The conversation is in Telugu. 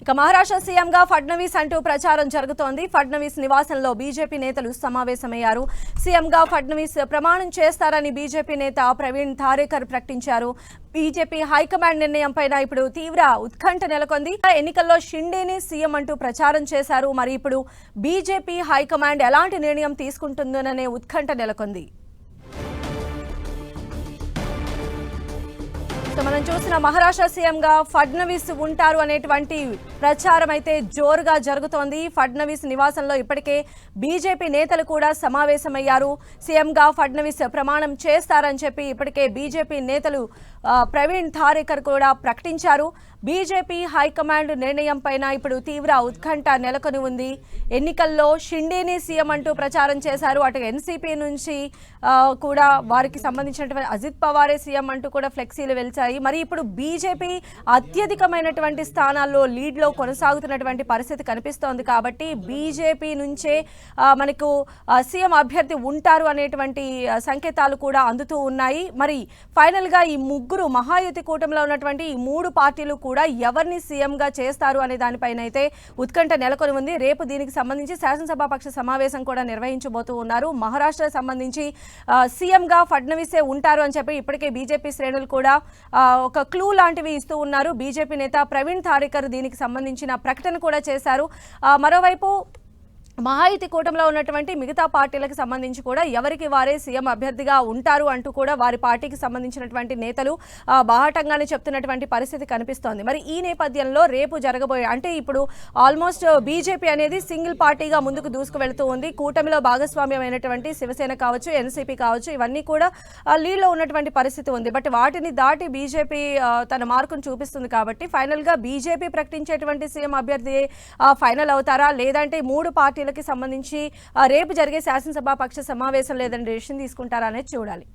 ఇక మహారాష్ట్ర సీఎంగా ఫడ్నవీస్ అంటూ ప్రచారం జరుగుతోంది. ఫడ్నవీస్ నివాసంలో బీజేపీ నేతలు సమావేశమయ్యారు. సీఎంగా ఫడ్నవీస్ ప్రమాణం చేస్తారని బీజేపీ నేత ప్రవీణ్ ధారేకర్ ప్రకటించారు. బీజేపీ హైకమాండ్ నిర్ణయంపై ఇప్పుడు తీవ్ర ఉత్కంఠ నెలకొంది. ఎన్నికల్లో షిండేనే సీఎం అంటూ ప్రచారం చేశారు. మరి ఇప్పుడు బీజేపీ హైకమాండ్ ఎలాంటి నిర్ణయం తీసుకుంటుందోననే ఉత్కంఠ నెలకొంది. మనం చూసిన మహారాష్ట్ర సీఎంగా ఫడ్నవీస్ ఉంటారు అనేటువంటి ప్రచారం అయితే జోరుగా జరుగుతోంది. ఫడ్నవీస్ నివాసంలో ఇప్పటికే బీజేపీ నేతలు కూడా సమావేశమయ్యారు. సీఎంగా ఫడ్నవీస్ ప్రమాణం చేస్తారని చెప్పి ఇప్పటికే బీజేపీ నేతలు ప్రవీణ్ ధారేకర్ కూడా ప్రకటించారు. బీజేపీ హైకమాండ్ నిర్ణయం పైన ఇప్పుడు తీవ్ర ఉత్కంఠ నెలకొని ఉంది. ఎన్నికల్లో షిండేనే సీఎం అంటూ ప్రచారం చేశారు. అటు ఎన్సీపీ నుంచి కూడా వారికి సంబంధించినటువంటి అజిత్ పవారే సీఎం అంటూ కూడా ఫ్లెక్సీలు వెలిచాయి. మరి ఇప్పుడు బీజేపీ అత్యధికమైనటువంటి స్థానాల్లో లీడ్లో కొనసాగుతున్నటువంటి పరిస్థితి కనిపిస్తోంది. కాబట్టి బీజేపీ నుంచే మనకు సీఎం అభ్యర్థి ఉంటారు అనేటువంటి సంకేతాలు కూడా అందుతూ ఉన్నాయి. మరి ఫైనల్గా ఈ ముగ్గురు మహాయుతి కూటమిలో ఉన్నటువంటి ఈ మూడు పార్టీలు కూడా ఎవరిని సీఎంగా చేస్తారు అనే దానిపైన అయితే ఉత్కంఠ నెలకొని ఉంది. రేపు దీనికి సంబంధించి శాసనసభాపక్ష సమావేశం కూడా నిర్వహించబోతూ ఉన్నారు. మహారాష్ట్ర సంబంధించి సీఎంగా ఫడ్నవీసే ఉంటారు అని చెప్పి ఇప్పటికే బీజేపీ శ్రేణులు కూడా ఒక క్లూ లాంటివి ఇస్తూ ఉన్నారు. బీజేపీ నేత ప్రవీణ్ ధారేకర్ దీనికి సంబంధించిన ప్రకటన కూడా చేశారు. మరోవైపు మహాయుతి కూటమిలో ఉన్నటువంటి మిగతా పార్టీలకు సంబంధించి కూడా ఎవరికి వారే సీఎం అభ్యర్థిగా ఉంటారు అంటూ కూడా వారి పార్టీకి సంబంధించినటువంటి నేతలు బాహాటంగానే చెప్తున్నటువంటి పరిస్థితి కనిపిస్తోంది. మరి ఈ నేపథ్యంలో రేపు జరగబోయే అంటే ఇప్పుడు ఆల్మోస్ట్ బీజేపీ అనేది సింగిల్ పార్టీగా ముందుకు దూసుకు వెళుతూ ఉంది. కూటమిలో భాగస్వామ్యమైనటువంటి శివసేన కావచ్చు, ఎన్సీపీ కావచ్చు, ఇవన్నీ కూడా లీడ్లో ఉన్నటువంటి పరిస్థితి ఉంది. బట్ వాటిని దాటి బీజేపీ తన మార్కును చూపిస్తుంది. కాబట్టి ఫైనల్గా బీజేపీ ప్రకటించేటువంటి సీఎం అభ్యర్థి ఫైనల్ అవుతారా, లేదంటే మూడు పార్టీ సంబంధించి రేపు జరిగే శాసనసభాపక్ష సమావేశం లేదని డెసిషన్ తీసుకుంటారా అనేది చూడాలి.